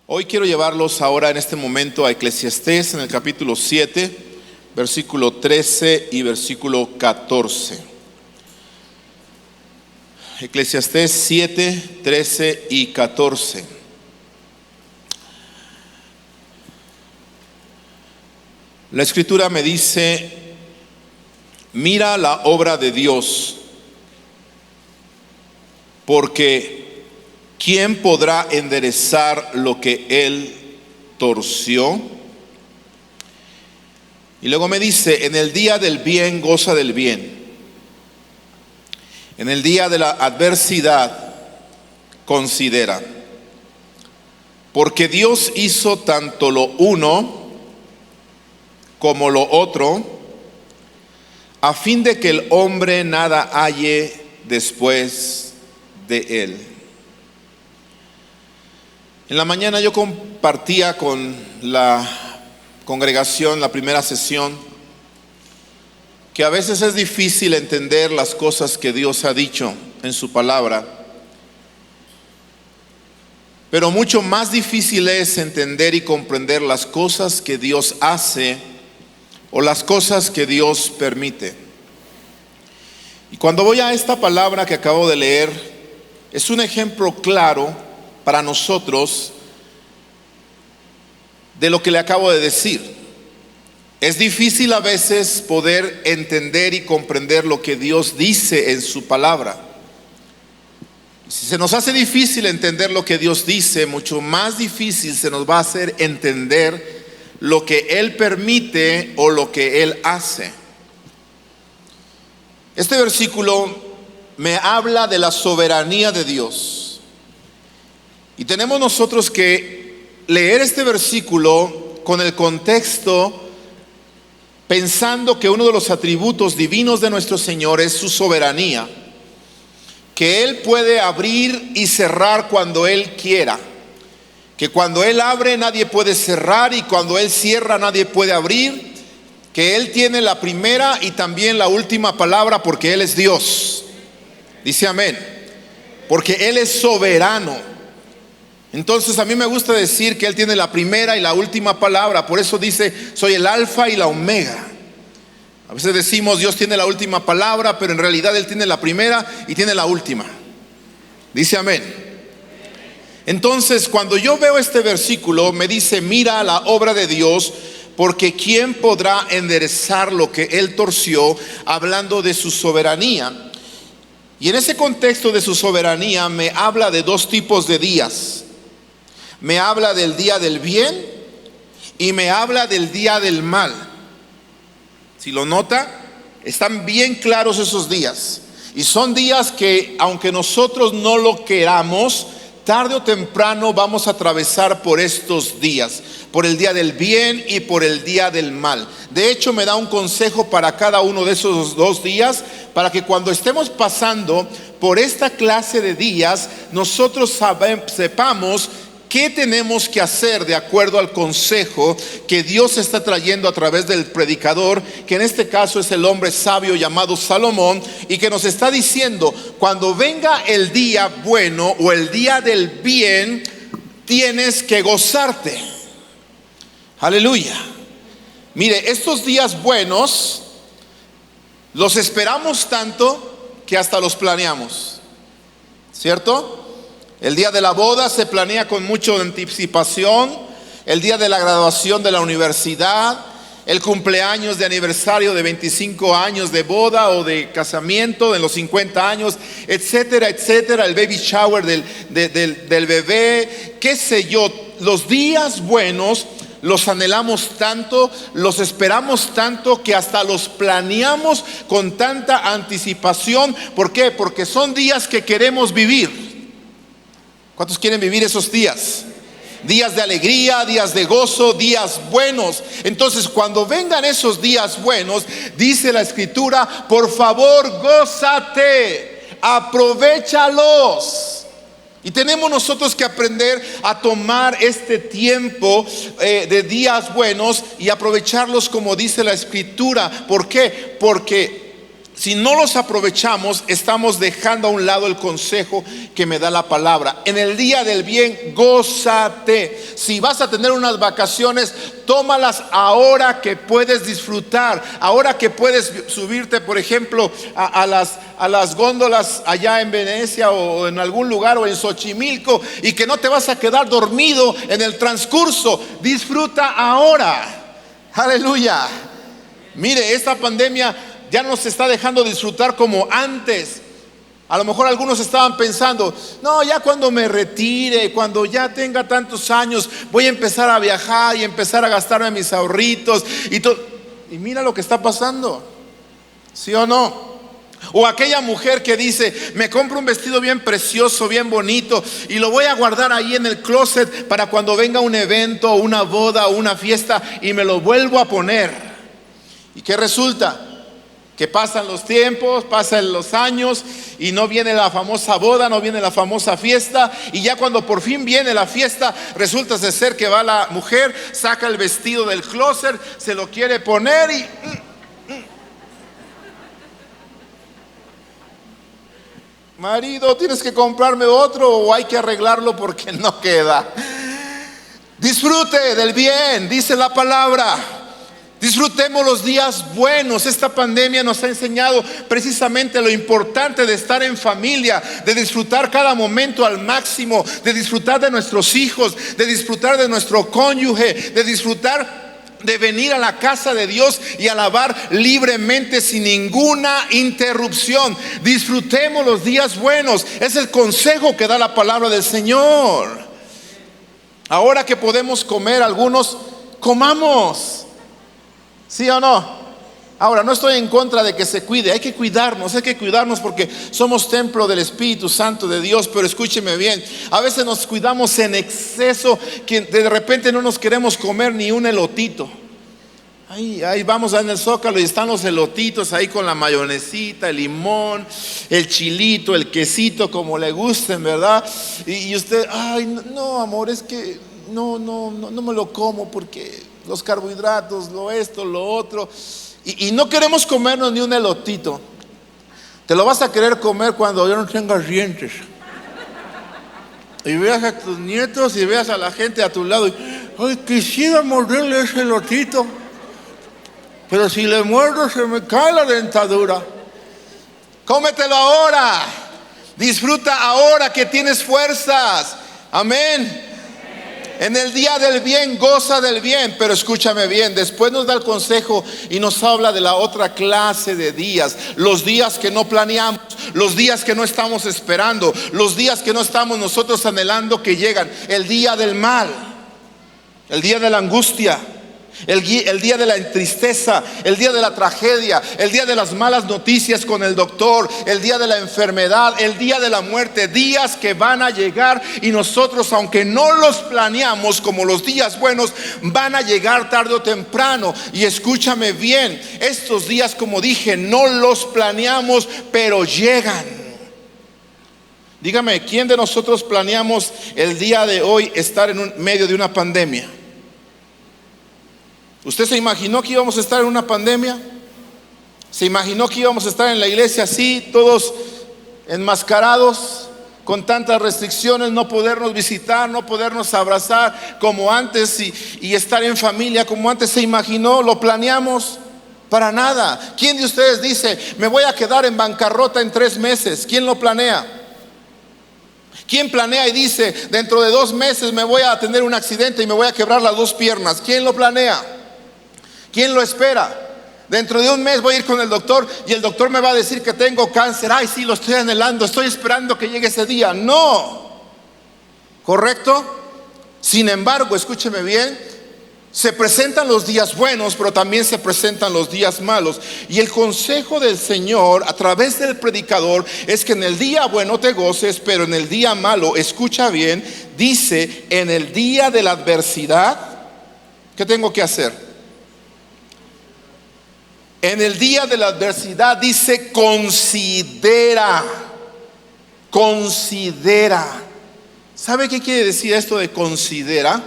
Hoy quiero llevarlos ahora en este momento a Eclesiastés en el capítulo 7, versículo 13 y versículo 14. Eclesiastés 7, 13 y 14. La escritura me dice: mira la obra de Dios, porque ¿quién podrá enderezar lo que Él torció? Y luego me dice: en el día del bien goza del bien, en el día de la adversidad considera, porque Dios hizo tanto lo uno como lo otro, a fin de que el hombre nada halle después de él. En la mañana yo compartía con la congregación, la primera sesión, que a veces es difícil entender las cosas que Dios ha dicho en su palabra, pero mucho más difícil es entender y comprender las cosas que Dios hace o las cosas que Dios permite. Y cuando voy a esta palabra que acabo de leer, es un ejemplo claro para nosotros de lo que le acabo de decir. Es difícil a veces poder entender y comprender lo que Dios dice en su palabra. Si se nos hace difícil entender lo que Dios dice, mucho más difícil se nos va a hacer entender lo que Él permite o lo que Él hace. Este versículo me habla de la soberanía de Dios. Y tenemos nosotros que leer este versículo con el contexto, pensando que uno de los atributos divinos de nuestro Señor es su soberanía, que Él puede abrir y cerrar cuando Él quiera, que cuando Él abre nadie puede cerrar y cuando Él cierra nadie puede abrir, que Él tiene la primera y también la última palabra porque Él es Dios. Dice amén. Porque Él es soberano. Entonces a mí me gusta decir que Él tiene la primera y la última palabra. Por eso dice: soy el alfa y la omega. A veces decimos Dios tiene la última palabra, pero en realidad Él tiene la primera y tiene la última. Dice amén. Entonces cuando yo veo este versículo me dice: mira la obra de Dios, porque ¿quién podrá enderezar lo que Él torció? Hablando de su soberanía. Y en ese contexto de su soberanía me habla de dos tipos de días. Me habla del día del bien y me habla del día del mal. Si lo nota, están bien claros esos días. Y son días que, aunque nosotros no lo queramos, tarde o temprano vamos a atravesar por estos días, por el día del bien y por el día del mal. De hecho, me da un consejo para cada uno de esos dos días, para que cuando estemos pasando por esta clase de días, nosotros sepamos qué tenemos que hacer de acuerdo al consejo que Dios está trayendo a través del predicador, que en este caso es el hombre sabio llamado Salomón, y que nos está diciendo: cuando venga el día bueno o el día del bien, tienes que gozarte. Aleluya. Mire, estos días buenos los esperamos tanto que hasta los planeamos, ¿cierto? El día de la boda se planea con mucha anticipación. El día de la graduación de la universidad, el cumpleaños de aniversario de 25 años de boda o de casamiento, de los 50 años, etcétera, etcétera. El baby shower del bebé, qué sé yo. Los días buenos los anhelamos tanto, los esperamos tanto que hasta los planeamos con tanta anticipación. ¿Por qué? Porque son días que queremos vivir. ¿Cuántos quieren vivir esos días? Días de alegría, días de gozo, días buenos. Entonces cuando vengan esos días buenos, dice la escritura: por favor, gózate, aprovéchalos. Y tenemos nosotros que aprender a tomar este tiempo de días buenos y aprovecharlos como dice la escritura. ¿Por qué? Porque si no los aprovechamos, estamos dejando a un lado el consejo que me da la palabra. En el día del bien, gózate. Si vas a tener unas vacaciones, tómalas ahora que puedes disfrutar. Ahora que puedes subirte, por ejemplo, a las góndolas allá en Venecia o en algún lugar o en Xochimilco, y que no te vas a quedar dormido en el transcurso. Disfruta ahora. Aleluya. Mire, esta pandemia ya no se está dejando disfrutar como antes. A lo mejor algunos estaban pensando, no, ya cuando me retire, cuando ya tenga tantos años, voy a empezar a viajar y empezar a gastarme mis ahorritos y todo. Y mira lo que está pasando, ¿sí o no? O aquella mujer que dice, me compro un vestido bien precioso, bien bonito, y lo voy a guardar ahí en el closet para cuando venga un evento, una boda o una fiesta, y me lo vuelvo a poner. ¿Y qué resulta? Que pasan los tiempos, pasan los años y no viene la famosa boda, no viene la famosa fiesta. Y ya cuando por fin viene la fiesta, resulta ser que va la mujer, saca el vestido del closet, se lo quiere poner y marido, tienes que comprarme otro o hay que arreglarlo porque no queda. Disfrute del bien, dice la palabra. Disfrutemos los días buenos. Esta pandemia nos ha enseñado precisamente lo importante de estar en familia, de disfrutar cada momento al máximo, de disfrutar de nuestros hijos, de disfrutar de nuestro cónyuge, de disfrutar de venir a la casa de Dios y alabar libremente sin ninguna interrupción. Disfrutemos los días buenos. Es el consejo que da la palabra del Señor. Ahora que podemos comer, algunos comamos. ¿Sí o no? Ahora, no estoy en contra de que se cuide. Hay que cuidarnos porque somos templo del Espíritu Santo de Dios. Pero escúcheme bien, a veces nos cuidamos en exceso, que de repente no nos queremos comer ni un elotito. Ahí vamos en el Zócalo y están los elotitos ahí con la mayonesita, el limón, el chilito, el quesito, como le gusten, ¿verdad? Y usted, ay, no, amor, es que no me lo como porque los carbohidratos, lo esto, lo otro. Y no queremos comernos ni un elotito. Te lo vas a querer comer cuando ya no tengas dientes. Y veas a tus nietos y veas a la gente a tu lado y, ay, quisiera morderle ese elotito, pero si le muerdo se me cae la dentadura. Cómetelo ahora. Disfruta ahora que tienes fuerzas. Amén. En el día del bien, goza del bien. Pero escúchame bien, después nos da el consejo y nos habla de la otra clase de días. Los días que no planeamos, los días que no estamos esperando, los días que no estamos nosotros anhelando que llegan. El día del mal, el día de la angustia, el día de la tristeza, el día de la tragedia, el día de las malas noticias con el doctor, el día de la enfermedad, el día de la muerte. Días que van a llegar y nosotros, aunque no los planeamos como los días buenos, van a llegar tarde o temprano. Y escúchame bien, estos días, como dije, no los planeamos, pero llegan. Dígame, ¿quién de nosotros planeamos el día de hoy estar en medio de una pandemia? ¿Usted se imaginó que íbamos a estar en una pandemia? ¿Se imaginó que íbamos a estar en la iglesia así, todos enmascarados, con tantas restricciones, no podernos visitar, no podernos abrazar como antes y estar en familia como antes? ¿Se imaginó? ¿Lo planeamos? Para nada. ¿Quién de ustedes dice, me voy a quedar en bancarrota en 3 meses? ¿Quién lo planea? ¿Quién planea y dice, dentro de 2 meses me voy a tener un accidente y me voy a quebrar las 2 piernas? ¿Quién lo planea? ¿Quién lo espera? Dentro de 1 mes voy a ir con el doctor y el doctor me va a decir que tengo cáncer. Ay, sí, lo estoy anhelando, estoy esperando que llegue ese día. No. ¿Correcto? Sin embargo, escúcheme bien, se presentan los días buenos, pero también se presentan los días malos. Y el consejo del Señor a través del predicador es que en el día bueno te goces, pero en el día malo, escucha bien, dice, en el día de la adversidad, ¿qué tengo que hacer? En el día de la adversidad dice, considera. ¿Sabe qué quiere decir esto de considera?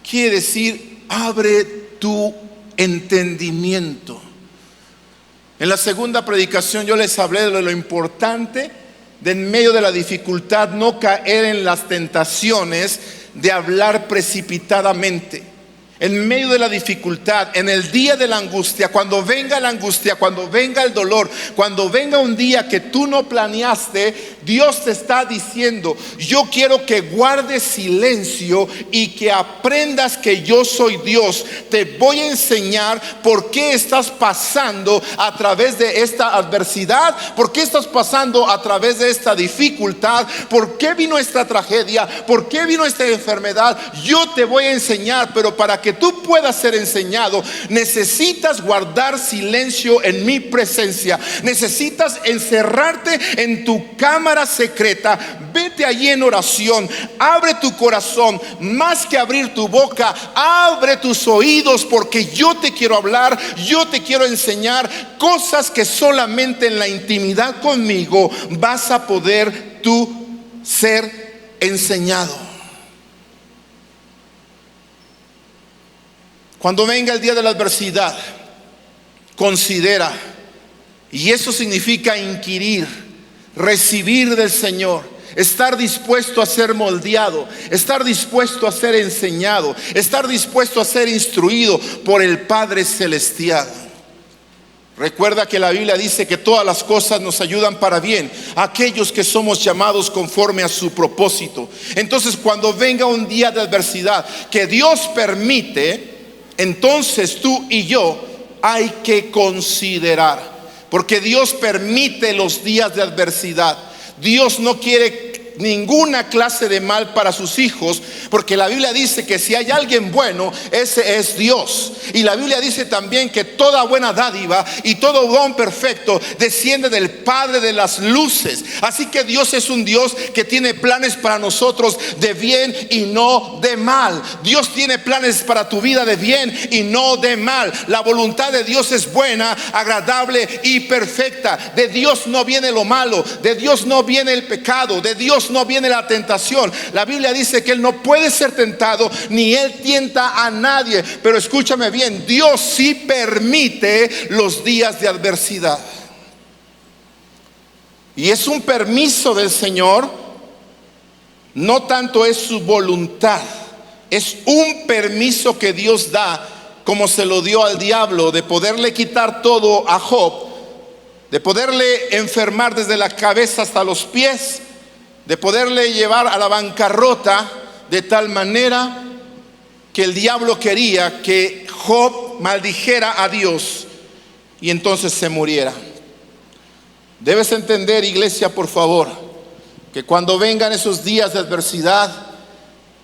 Quiere decir, abre tu entendimiento. En la segunda predicación yo les hablé de lo importante de en medio de la dificultad no caer en las tentaciones de hablar precipitadamente. En medio de la dificultad, en el día de la angustia, cuando venga la angustia, cuando venga el dolor, cuando venga un día que tú no planeaste, Dios te está diciendo: yo quiero que guardes silencio y que aprendas que yo soy Dios. Te voy a enseñar por qué estás pasando a través de esta adversidad, por qué estás pasando a través de esta dificultad, por qué vino esta tragedia, por qué vino esta enfermedad. Yo te voy a enseñar, pero para que tú puedas ser enseñado, necesitas guardar silencio en mi presencia. Necesitas encerrarte en tu cámara secreta. Vete allí en oración. Abre tu corazón. Más que abrir tu boca, abre tus oídos, porque yo te quiero hablar. Yo te quiero enseñar cosas que solamente en la intimidad conmigo vas a poder tú ser enseñado. Cuando venga el día de la adversidad, considera, y eso significa inquirir, recibir del Señor, estar dispuesto a ser moldeado, estar dispuesto a ser enseñado, estar dispuesto a ser instruido por el Padre Celestial. Recuerda que la Biblia dice que todas las cosas nos ayudan para bien a aquellos que somos llamados conforme a su propósito. Entonces, cuando venga un día de adversidad que Dios permite, entonces tú y yo hay que considerar, porque Dios permite los días de adversidad. Dios no quiere ninguna clase de mal para sus hijos, porque la Biblia dice que si hay alguien bueno, ese es Dios. Y la Biblia dice también que toda buena dádiva y todo don perfecto desciende del Padre de las luces. Así que Dios es un Dios que tiene planes para nosotros de bien y no de mal. Dios tiene planes para tu vida de bien y no de mal. La voluntad de Dios es buena, agradable y perfecta. De Dios no viene lo malo, de Dios no viene el pecado, de Dios no viene la tentación. La Biblia dice que Él no puede ser tentado, ni Él tienta a nadie. Pero escúchame bien, Dios sí permite los días de adversidad. Y es un permiso del Señor, no tanto es su voluntad. Es un permiso que Dios da, como se lo dio al diablo, de poderle quitar todo a Job, de poderle enfermar desde la cabeza hasta los pies, de poderle llevar a la bancarrota, de tal manera que el diablo quería que Job maldijera a Dios y entonces se muriera. Debes entender, iglesia, por favor, que cuando vengan esos días de adversidad,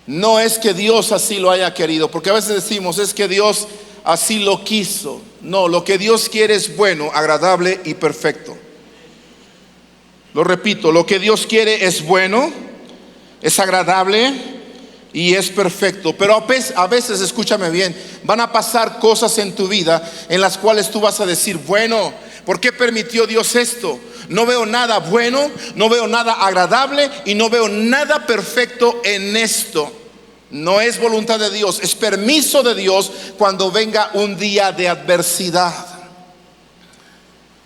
no es que Dios así lo haya querido, porque a veces decimos, es que Dios así lo quiso. No, lo que Dios quiere es bueno, agradable y perfecto. Lo repito, lo que Dios quiere es bueno, es agradable y es perfecto. Pero a veces, escúchame bien, van a pasar cosas en tu vida en las cuales tú vas a decir, bueno, ¿por qué permitió Dios esto? No veo nada bueno, no veo nada agradable y no veo nada perfecto en esto. No es voluntad de Dios, es permiso de Dios cuando venga un día de adversidad.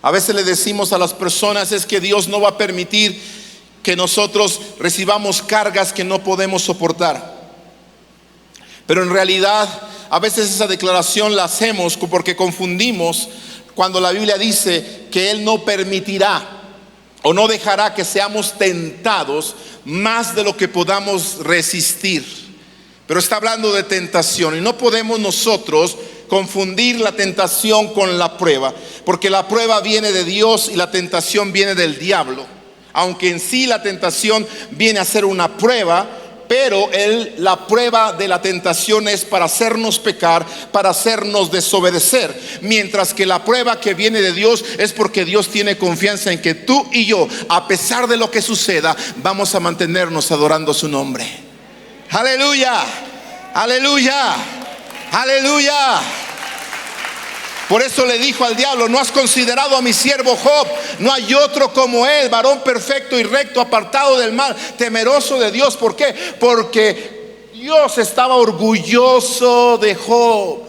A veces le decimos a las personas, es que Dios no va a permitir que nosotros recibamos cargas que no podemos soportar. Pero en realidad, a veces esa declaración la hacemos porque confundimos cuando la Biblia dice que Él no permitirá o no dejará que seamos tentados más de lo que podamos resistir. Pero está hablando de tentación y no podemos nosotros confundir la tentación con la prueba, porque la prueba viene de Dios y la tentación viene del diablo. Aunque en sí la tentación viene a ser una prueba, pero la prueba de la tentación es para hacernos pecar, para hacernos desobedecer. Mientras que la prueba que viene de Dios es porque Dios tiene confianza en que tú y yo, a pesar de lo que suceda, vamos a mantenernos adorando su nombre. Aleluya, aleluya, aleluya. Por eso le dijo al diablo, no has considerado a mi siervo Job, no hay otro como él, varón perfecto y recto, apartado del mal, temeroso de Dios. ¿Por qué? Porque Dios estaba orgulloso de Job.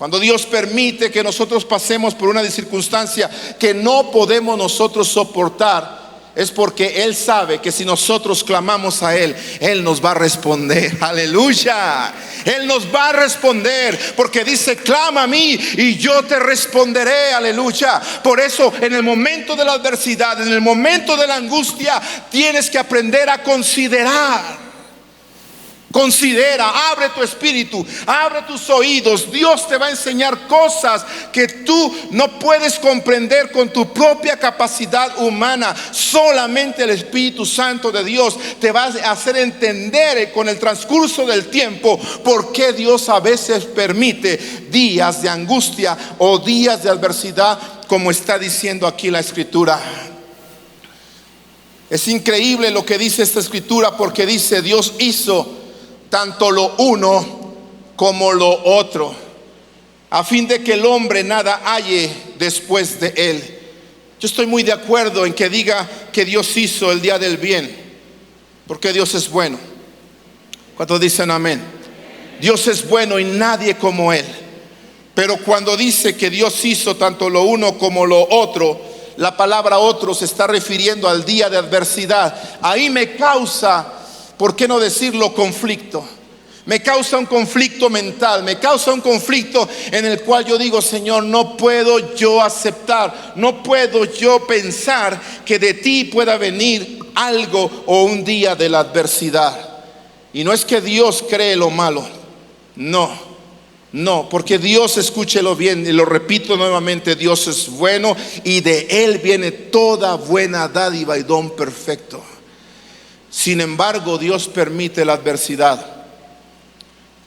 Cuando Dios permite que nosotros pasemos por una circunstancia que no podemos nosotros soportar, es porque Él sabe que si nosotros clamamos a Él, Él nos va a responder. Aleluya. Él nos va a responder, porque dice: clama a mí y yo te responderé. Aleluya. Por eso, en el momento de la adversidad, en el momento de la angustia, tienes que aprender a considerar. Considera, abre tu espíritu, abre tus oídos. Dios te va a enseñar cosas que tú no puedes comprender con tu propia capacidad humana. Solamente el Espíritu Santo de Dios te va a hacer entender con el transcurso del tiempo por qué Dios a veces permite días de angustia o días de adversidad, como está diciendo aquí la Escritura. Es increíble lo que dice esta Escritura, porque dice: Dios hizo tanto lo uno como lo otro, a fin de que el hombre nada halle después de él. Yo estoy muy de acuerdo en que diga que Dios hizo el día del bien, porque Dios es bueno. ¿Cuántos dicen amén? Dios es bueno y nadie como Él. Pero cuando dice que Dios hizo tanto lo uno como lo otro, la palabra otro se está refiriendo al día de adversidad. Ahí me causa, ¿por qué no decirlo, conflicto? Me causa un conflicto mental, me causa un conflicto en el cual yo digo: Señor, no puedo yo aceptar, no puedo yo pensar que de ti pueda venir algo o un día de la adversidad. Y no es que Dios cree lo malo, no, porque Dios, escúchelo bien y lo repito nuevamente, Dios es bueno y de Él viene toda buena dádiva y don perfecto. Sin embargo, Dios permite la adversidad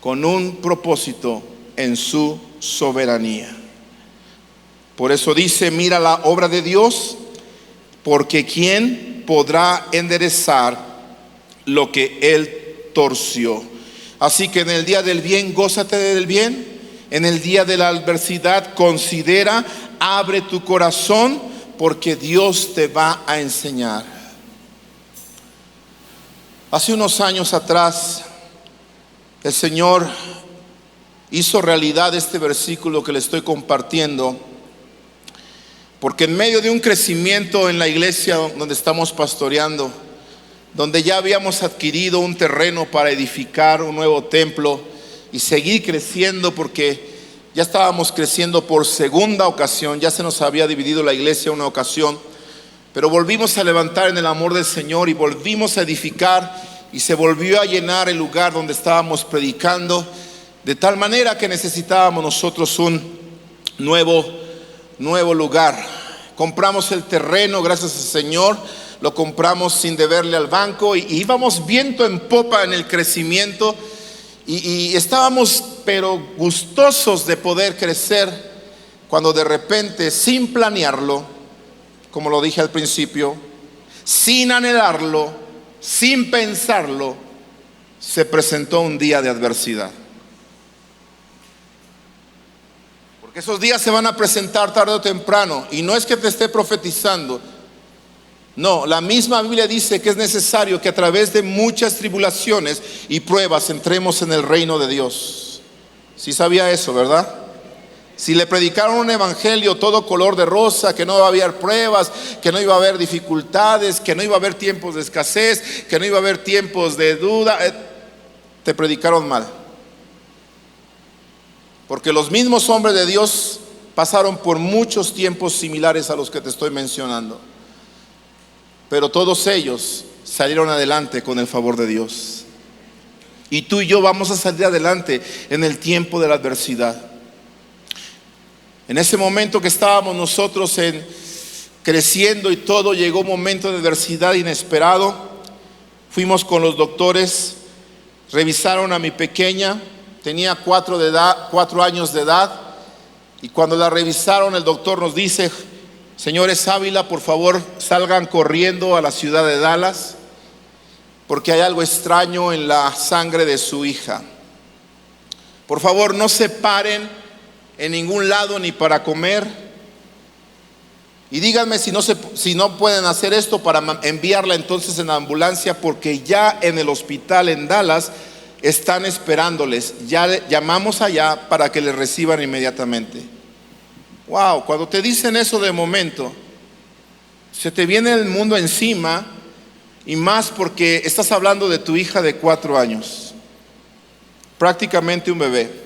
con un propósito en su soberanía. Por eso dice: mira la obra de Dios, porque ¿quién podrá enderezar lo que Él torció? Así que en el día del bien, gózate del bien. En el día de la adversidad, considera, abre tu corazón, porque Dios te va a enseñar. Hace unos años atrás, el Señor hizo realidad este versículo que le estoy compartiendo, porque en medio de un crecimiento en la iglesia donde estamos pastoreando, donde ya habíamos adquirido un terreno para edificar un nuevo templo y seguir creciendo, porque ya estábamos creciendo por segunda ocasión, ya se nos había dividido la iglesia una ocasión, pero volvimos a levantar en el amor del Señor y volvimos a edificar, y se volvió a llenar el lugar donde estábamos predicando, de tal manera que necesitábamos nosotros un nuevo lugar. Compramos el terreno, gracias al Señor, lo compramos sin deberle al banco, y íbamos viento en popa en el crecimiento, y estábamos pero gustosos de poder crecer, cuando de repente, sin planearlo, como lo dije al principio, sin anhelarlo, sin pensarlo, se presentó un día de adversidad. Porque esos días se van a presentar tarde o temprano, y no es que te esté profetizando. No, la misma Biblia dice que es necesario que a través de muchas tribulaciones y pruebas entremos en el reino de Dios. Sí sabía eso, ¿verdad? Si le predicaron un evangelio todo color de rosa, que no iba a haber pruebas, que no iba a haber dificultades, que no iba a haber tiempos de escasez, que no iba a haber tiempos de duda, te predicaron mal. Porque los mismos hombres de Dios pasaron por muchos tiempos similares a los que te estoy mencionando, pero todos ellos salieron adelante con el favor de Dios. Y tú y yo vamos a salir adelante en el tiempo de la adversidad. En ese momento que estábamos nosotros creciendo y todo, llegó un momento de adversidad inesperado. Fuimos con los doctores, revisaron a mi pequeña, tenía 4 años de edad, y cuando la revisaron, el doctor nos dice: señores Ávila, por favor salgan corriendo a la ciudad de Dallas, porque hay algo extraño en la sangre de su hija. Por favor, no se paren en ningún lado ni para comer, y díganme si no pueden hacer esto para enviarla entonces en ambulancia, porque ya en el hospital en Dallas están esperándoles. Ya llamamos allá para que les reciban inmediatamente. Wow, cuando te dicen eso de momento, se te viene el mundo encima, y más porque estás hablando de tu hija de 4 años, prácticamente un bebé.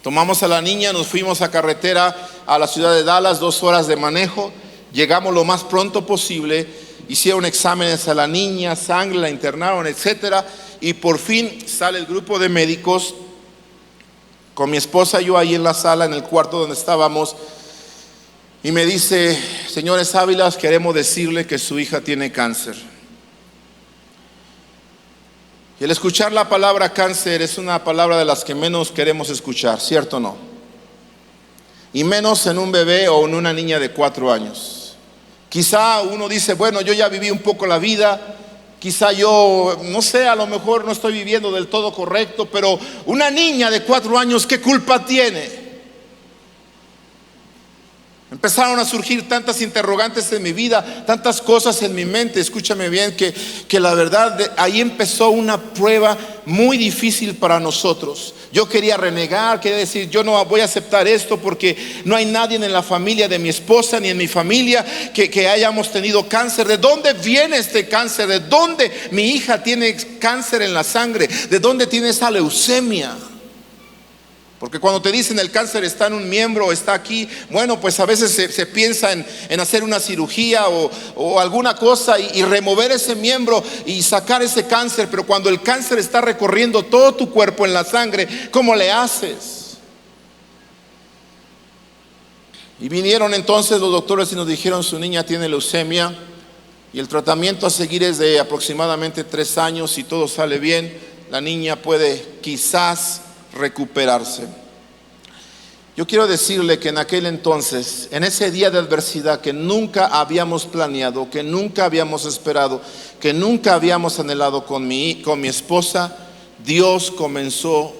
Tomamos a la niña, nos fuimos a carretera a la ciudad de Dallas, 2 horas de manejo. Llegamos lo más pronto posible, hicieron exámenes a la niña, sangre, la internaron, etcétera, y por fin sale el grupo de médicos con mi esposa y yo ahí en la sala, en el cuarto donde estábamos, y me dice: señores Ávilas, queremos decirle que su hija tiene cáncer. Y el escuchar la palabra cáncer es una palabra de las que menos queremos escuchar, ¿cierto o no? Y menos en un bebé o en una niña de 4 años. Quizá uno dice: bueno, yo ya viví un poco la vida, quizá yo, no sé, a lo mejor no estoy viviendo del todo correcto, pero una niña de 4 años, ¿qué culpa tiene? Empezaron a surgir tantas interrogantes en mi vida, tantas cosas en mi mente. Escúchame bien, que la verdad, ahí empezó una prueba muy difícil para nosotros. Yo quería renegar, quería decir: yo no voy a aceptar esto, porque no hay nadie en la familia de mi esposa ni en mi familia que hayamos tenido cáncer. ¿De dónde viene este cáncer? ¿De dónde mi hija tiene cáncer en la sangre? ¿De dónde tiene esa leucemia? Porque cuando te dicen el cáncer está en un miembro, está aquí, bueno, pues a veces se piensa en hacer una cirugía o alguna cosa y remover ese miembro y sacar ese cáncer. Pero cuando el cáncer está recorriendo todo tu cuerpo en la sangre, ¿cómo le haces? Y vinieron entonces los doctores y nos dijeron: su niña tiene leucemia y el tratamiento a seguir es de aproximadamente 3 años. Si todo sale bien, la niña puede quizás recuperarse. Yo quiero decirle que en aquel entonces, en ese día de adversidad que nunca habíamos planeado, que nunca habíamos esperado, que nunca habíamos anhelado con mi esposa, Dios comenzó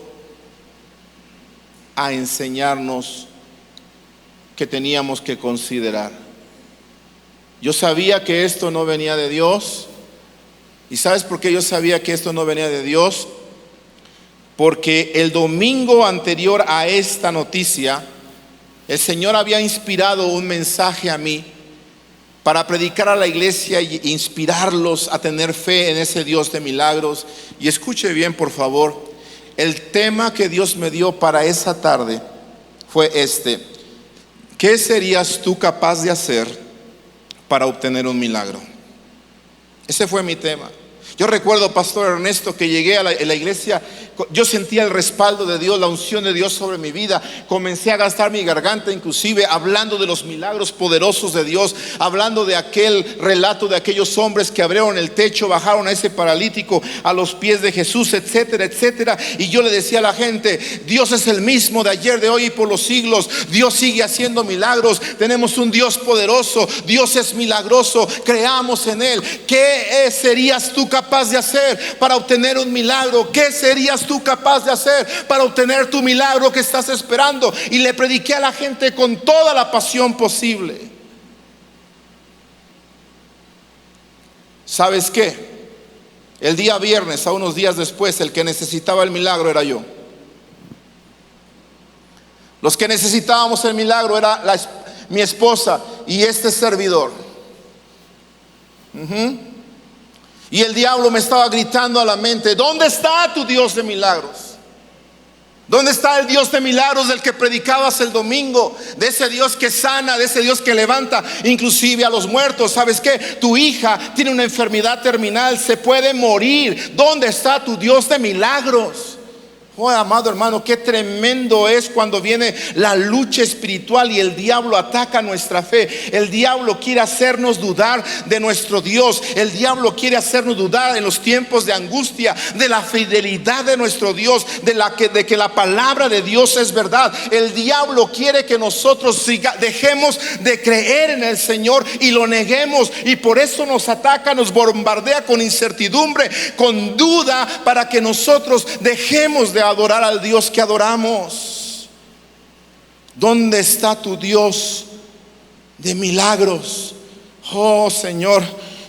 a enseñarnos que teníamos que considerar. Yo sabía que esto no venía de Dios. ¿Y sabes por qué yo sabía que esto no venía de Dios? Porque el domingo anterior a esta noticia, el Señor había inspirado un mensaje a mí para predicar a la iglesia e inspirarlos a tener fe en ese Dios de milagros. Y escuche bien, por favor, el tema que Dios me dio para esa tarde fue este: ¿qué serías tú capaz de hacer para obtener un milagro? Ese fue mi tema. Yo recuerdo, Pastor Ernesto, que llegué a la iglesia, yo sentía el respaldo de Dios, la unción de Dios sobre mi vida. Comencé a gastar mi garganta inclusive hablando de los milagros poderosos de Dios, hablando de aquel relato de aquellos hombres que abrieron el techo, bajaron a ese paralítico a los pies de Jesús, etcétera, etcétera. Y yo le decía a la gente: Dios es el mismo de ayer, de hoy y por los siglos. Dios sigue haciendo milagros. Tenemos un Dios poderoso, Dios es milagroso, creamos en Él. ¿Qué serías tú capaz de hacer para obtener un milagro? ¿Qué serías tú capaz de hacer para obtener tu milagro que estás esperando? Y le prediqué a la gente con toda la pasión posible. ¿Sabes qué? El día viernes, a unos días después, el que necesitaba el milagro era yo. Los que necesitábamos el milagro era mi esposa y este servidor. Y el diablo me estaba gritando a la mente: ¿dónde está tu Dios de milagros? ¿Dónde está el Dios de milagros del que predicabas el domingo? De ese Dios que sana, de ese Dios que levanta inclusive a los muertos. ¿Sabes qué? Tu hija tiene una enfermedad terminal, se puede morir. ¿Dónde está tu Dios de milagros? Oh, amado hermano, qué tremendo es cuando viene la lucha espiritual y el diablo ataca nuestra fe. El diablo quiere hacernos dudar de nuestro Dios. El diablo quiere hacernos dudar en los tiempos de angustia de la fidelidad de nuestro Dios, de que la palabra de Dios es verdad. El diablo quiere que nosotros dejemos de creer en el Señor y lo neguemos, y por eso nos ataca, nos bombardea con incertidumbre, con duda, para que nosotros dejemos de adorar al Dios que adoramos. ¿Dónde está tu Dios de milagros? Oh Señor,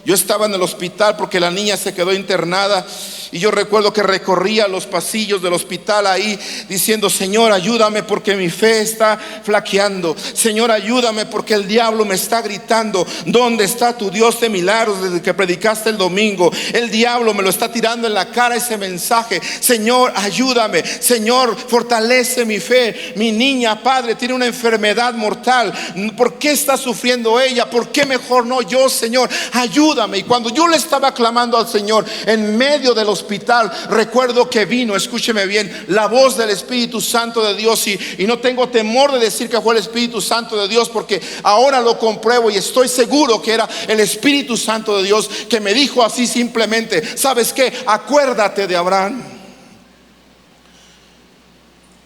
Yo estaba en el hospital porque la niña se quedó internada y yo recuerdo que recorría los pasillos del hospital ahí diciendo: Señor, ayúdame porque mi fe está flaqueando. Señor, ayúdame porque el diablo me está gritando: ¿dónde está tu Dios de milagros? Desde que predicaste el domingo, el diablo me lo está tirando en la cara ese mensaje. Señor, ayúdame. Señor, fortalece mi fe. Mi niña, Padre, tiene una enfermedad mortal. ¿Por qué está sufriendo ella? ¿Por qué mejor no yo, Señor? Ayúdame. Y cuando yo le estaba clamando al Señor en medio del hospital, recuerdo que vino, escúcheme bien, la voz del Espíritu Santo de Dios. Y no tengo temor de decir que fue el Espíritu Santo de Dios, porque ahora lo compruebo y estoy seguro que era el Espíritu Santo de Dios que me dijo así simplemente: ¿sabes qué? Acuérdate de Abraham.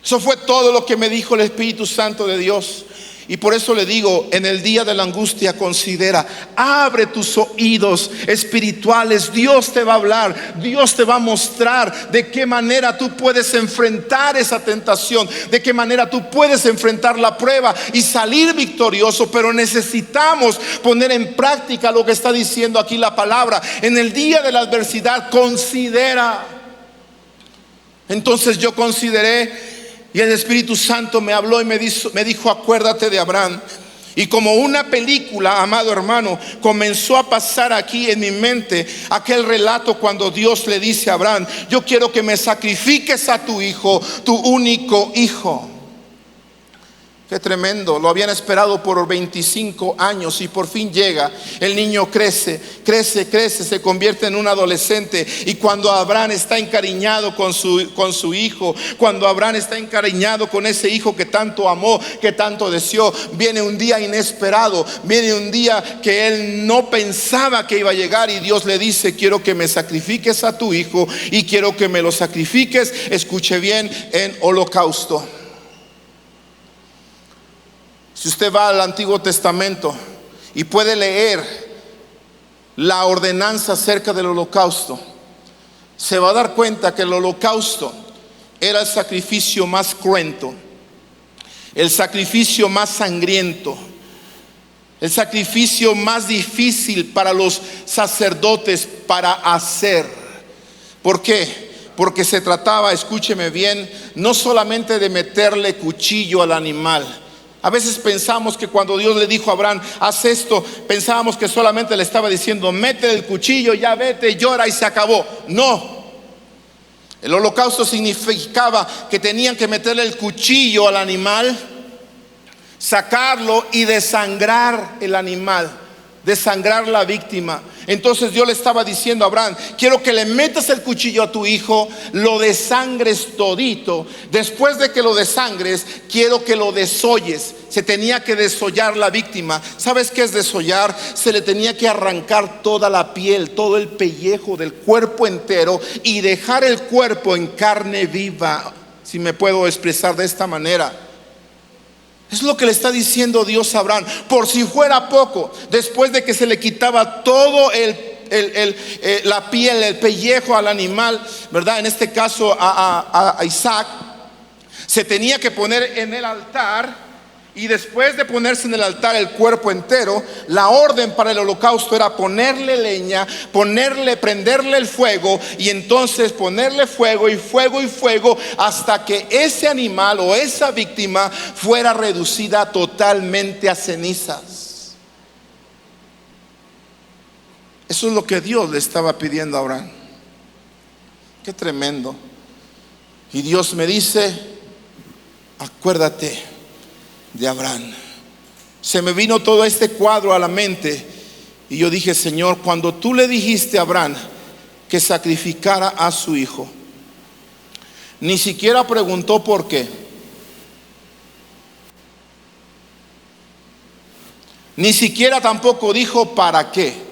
Eso fue todo lo que me dijo el Espíritu Santo de Dios. Y por eso le digo, en el día de la angustia, considera, abre tus oídos espirituales. Dios te va a hablar, Dios te va a mostrar de qué manera tú puedes enfrentar esa tentación, de qué manera tú puedes enfrentar la prueba y salir victorioso. Pero necesitamos poner en práctica lo que está diciendo aquí la palabra. En el día de la adversidad, considera. Entonces yo consideré, y el Espíritu Santo me habló y me dijo: acuérdate de Abraham. Y como una película, amado hermano, comenzó a pasar aquí en mi mente aquel relato cuando Dios le dice a Abraham: yo quiero que me sacrifiques a tu hijo, tu único hijo. Qué tremendo, lo habían esperado por 25 años y por fin llega. El niño crece, se convierte en un adolescente. Y cuando Abraham está encariñado con su hijo, cuando Abraham está encariñado con ese hijo que tanto amó, que tanto deseó, viene un día inesperado, viene un día que él no pensaba que iba a llegar, y Dios le dice: quiero que me sacrifiques a tu hijo, y quiero que me lo sacrifiques, escuche bien, en holocausto. Si usted va al Antiguo Testamento y puede leer la ordenanza acerca del holocausto, se va a dar cuenta que el holocausto era el sacrificio más cruento, el sacrificio más sangriento, el sacrificio más difícil para los sacerdotes para hacer. ¿Por qué? Porque se trataba, escúcheme bien, no solamente de meterle cuchillo al animal. A veces pensamos que cuando Dios le dijo a Abraham: haz esto, pensábamos que solamente le estaba diciendo: mete el cuchillo, ya vete, llora y se acabó. No. El holocausto significaba que tenían que meterle el cuchillo al animal, sacarlo y desangrar el animal, desangrar la víctima. Entonces Dios le estaba diciendo a Abraham: quiero que le metas el cuchillo a tu hijo, lo desangres todito. Después de que lo desangres, quiero que lo desolles. Se tenía que desollar la víctima. ¿Sabes qué es desollar? Se le tenía que arrancar toda la piel, todo el pellejo del cuerpo entero, y dejar el cuerpo en carne viva, si me puedo expresar de esta manera. Es lo que le está diciendo Dios a Abraham. Por si fuera poco, después de que se le quitaba todo la piel, el pellejo al animal, ¿verdad? En este caso a Isaac, se tenía que poner en el altar. Y después de ponerse en el altar el cuerpo entero, la orden para el holocausto era ponerle leña, prenderle el fuego, y entonces ponerle fuego y fuego y fuego hasta que ese animal o esa víctima fuera reducida totalmente a cenizas. Eso es lo que Dios le estaba pidiendo a Abraham. Qué tremendo. Y Dios me dice: acuérdate de Abraham. Se me vino todo este cuadro a la mente y yo dije: Señor, cuando tú le dijiste a Abraham que sacrificara a su hijo, ni siquiera preguntó por qué, ni siquiera tampoco dijo para qué.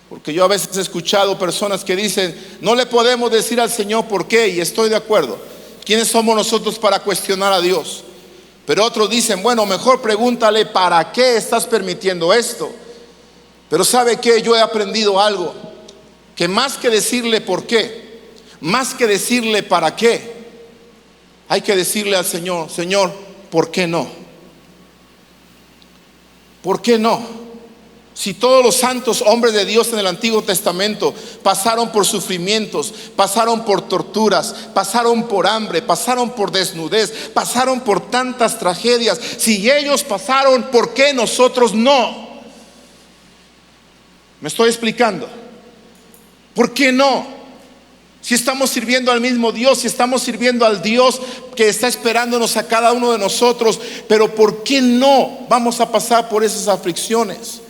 Porque yo a veces he escuchado personas que dicen: no le podemos decir al Señor por qué, y estoy de acuerdo. ¿Quiénes somos nosotros para cuestionar a Dios? Pero otros dicen: bueno, mejor pregúntale para qué estás permitiendo esto. Pero ¿sabe qué? Yo he aprendido algo, que más que decirle por qué, más que decirle para qué, hay que decirle al Señor: Señor, ¿por qué no? ¿Por qué no? Si todos los santos hombres de Dios en el Antiguo Testamento pasaron por sufrimientos, pasaron por torturas, pasaron por hambre, pasaron por desnudez, pasaron por tantas tragedias, si ellos pasaron, ¿por qué nosotros no? ¿Me estoy explicando? ¿Por qué no? Si estamos sirviendo al mismo Dios, si estamos sirviendo al Dios que está esperándonos a cada uno de nosotros, pero ¿por qué no vamos a pasar por esas aflicciones?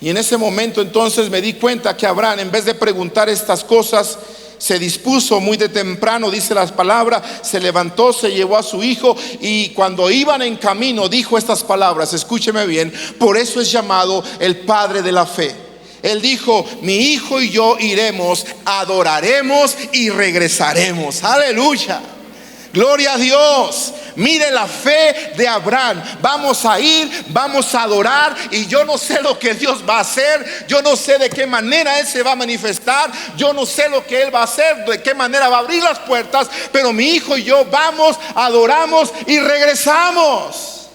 Y en ese momento entonces me di cuenta que Abraham, en vez de preguntar estas cosas, se dispuso muy de temprano, dice las palabras, se levantó, se llevó a su hijo, y cuando iban en camino dijo estas palabras, escúcheme bien, por eso es llamado el padre de la fe. Él dijo: mi hijo y yo iremos, adoraremos y regresaremos. Aleluya, gloria a Dios. Mire la fe de Abraham. Vamos a ir, vamos a adorar, y yo no sé lo que Dios va a hacer, yo no sé de qué manera Él se va a manifestar, yo no sé lo que Él va a hacer, de qué manera va a abrir las puertas, pero mi hijo y yo vamos, adoramos y regresamos.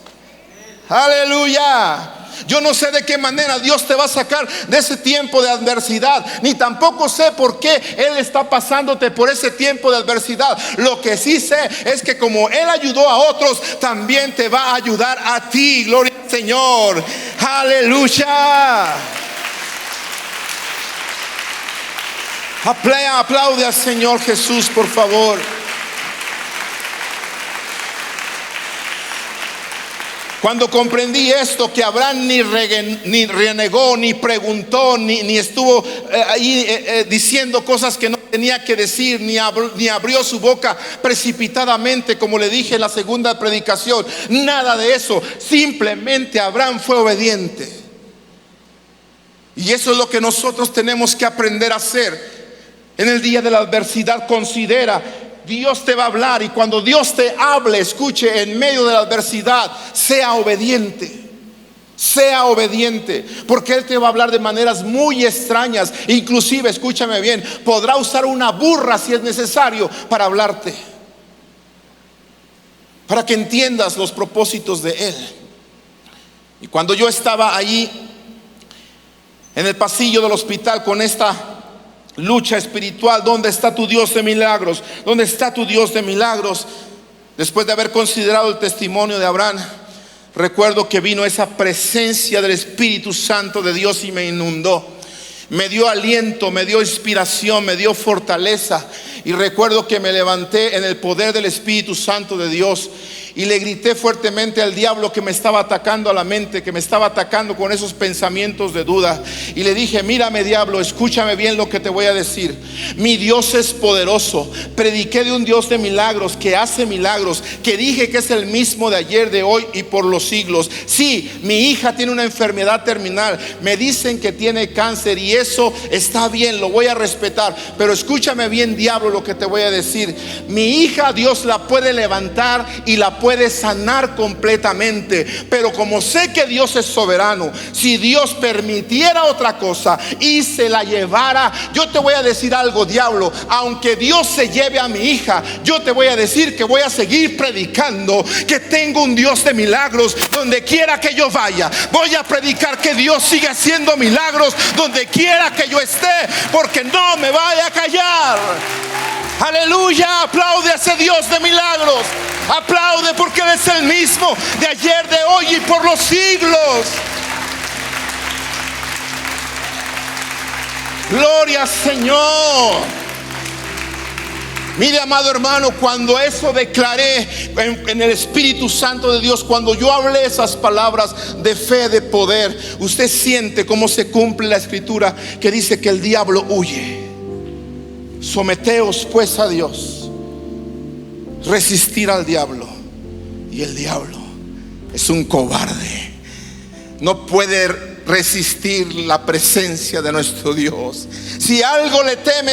Aleluya. Yo no sé de qué manera Dios te va a sacar de ese tiempo de adversidad, ni tampoco sé por qué Él está pasándote por ese tiempo de adversidad. Lo que sí sé es que como Él ayudó a otros, también te va a ayudar a ti. Gloria al Señor. Aleluya. Aplaude al Señor Jesús, por favor. Cuando comprendí esto, que Abraham ni renegó, ni preguntó, ni estuvo ahí diciendo cosas que no tenía que decir, ni abrió su boca precipitadamente, como le dije en la segunda predicación, nada de eso. Simplemente Abraham fue obediente. Y eso es lo que nosotros tenemos que aprender a hacer. En el día de la adversidad, considera: Dios te va a hablar, y cuando Dios te hable, escuche, en medio de la adversidad, sea obediente. Sea obediente, porque Él te va a hablar de maneras muy extrañas. Inclusive, escúchame bien, podrá usar una burra si es necesario para hablarte, para que entiendas los propósitos de Él. Y cuando yo estaba allí en el pasillo del hospital con esta lucha espiritual, ¿dónde está tu Dios de milagros? ¿Dónde está tu Dios de milagros? Después de haber considerado el testimonio de Abraham, recuerdo que vino esa presencia del Espíritu Santo de Dios y me inundó. Me dio aliento, me dio inspiración, me dio fortaleza. Y recuerdo que me levanté en el poder del Espíritu Santo de Dios y le grité fuertemente al diablo que me estaba atacando a la mente, que me estaba atacando con esos pensamientos de duda. Y le dije: mírame, diablo, escúchame bien lo que te voy a decir. Mi Dios es poderoso. Prediqué de un Dios de milagros, que hace milagros, que dije que es el mismo de ayer, de hoy y por los siglos. Sí, mi hija tiene una enfermedad terminal. Me dicen que tiene cáncer, y eso está bien, lo voy a respetar. Pero escúchame bien, diablo, lo que te voy a decir. Mi hija, Dios la puede levantar y la puede sanar completamente. Pero como sé que Dios es soberano, si Dios permitiera otra cosa y se la llevara, yo te voy a decir algo, diablo: aunque Dios se lleve a mi hija, yo te voy a decir que voy a seguir predicando que tengo un Dios de milagros donde quiera que yo vaya. Voy a predicar que Dios sigue haciendo milagros donde quiera que yo esté, porque no me vaya a callar. Aleluya. Aplaude a ese Dios de milagros. Aplaude, porque Él es el mismo de ayer, de hoy y por los siglos. Gloria al Señor. Mire, amado hermano, cuando eso declaré en el Espíritu Santo de Dios, cuando yo hablé esas palabras de fe, de poder, usted siente cómo se cumple la escritura que dice que el diablo huye. Someteos pues a Dios, resistir al diablo, y el diablo es un cobarde. No puede resistir la presencia de nuestro Dios. Si algo le teme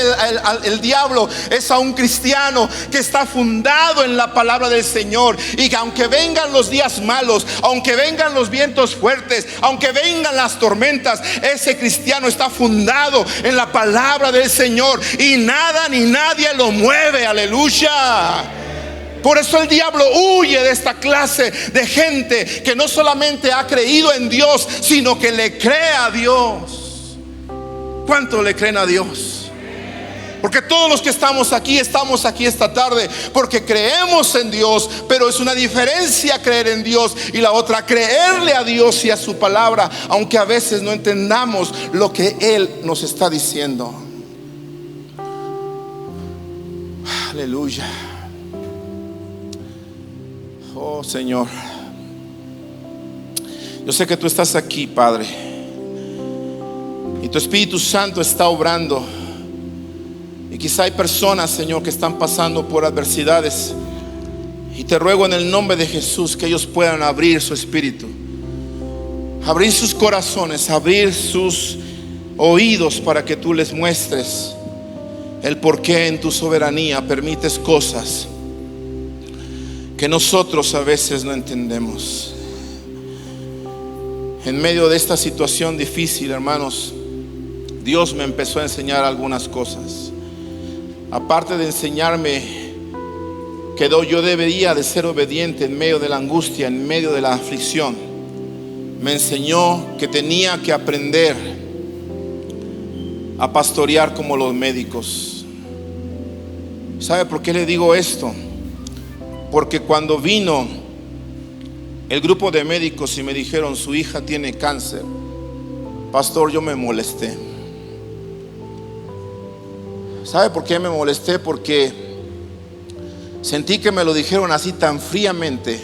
el diablo, es a un cristiano que está fundado en la palabra del Señor, y que aunque vengan los días malos, aunque vengan los vientos fuertes, aunque vengan las tormentas, ese cristiano está fundado en la palabra del Señor, y nada ni nadie lo mueve. Aleluya. Por eso el diablo huye de esta clase de gente que no solamente ha creído en Dios, sino que le cree a Dios. ¿Cuánto le creen a Dios? Porque todos los que estamos aquí esta tarde porque creemos en Dios, pero es una diferencia creer en Dios y la otra creerle a Dios y a su palabra, aunque a veces no entendamos lo que Él nos está diciendo. Aleluya. Oh Señor, yo sé que tú estás aquí, Padre, y tu Espíritu Santo está obrando. Y quizá hay personas, Señor, que están pasando por adversidades, y te ruego en el nombre de Jesús que ellos puedan abrir su espíritu, abrir sus corazones, abrir sus oídos para que tú les muestres el por qué en tu soberanía permites cosas que nosotros a veces no entendemos. En medio de esta situación difícil, hermanos, Dios me empezó a enseñar algunas cosas. Aparte de enseñarme que yo debería de ser obediente en medio de la angustia, en medio de la aflicción, me enseñó que tenía que aprender a pastorear como los médicos. ¿Sabe por qué le digo esto? Porque cuando vino el grupo de médicos y me dijeron: su hija tiene cáncer, pastor, yo me molesté. ¿Sabe por qué me molesté? Porque sentí que me lo dijeron así tan fríamente,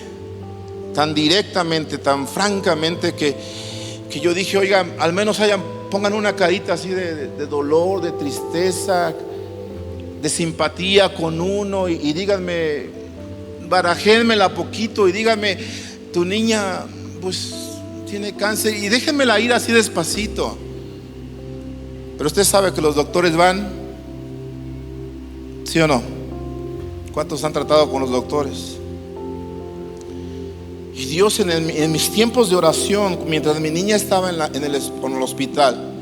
tan directamente, tan francamente, que yo dije: oigan, al menos pongan una carita así de dolor, de tristeza, de simpatía con uno, y díganme, barajénmela poquito y díganme: tu niña pues tiene cáncer, y déjenmela ir así despacito. Pero usted sabe que los doctores van, ¿sí o no? ¿Cuántos han tratado con los doctores? Y Dios en mis tiempos de oración, mientras mi niña estaba en el hospital,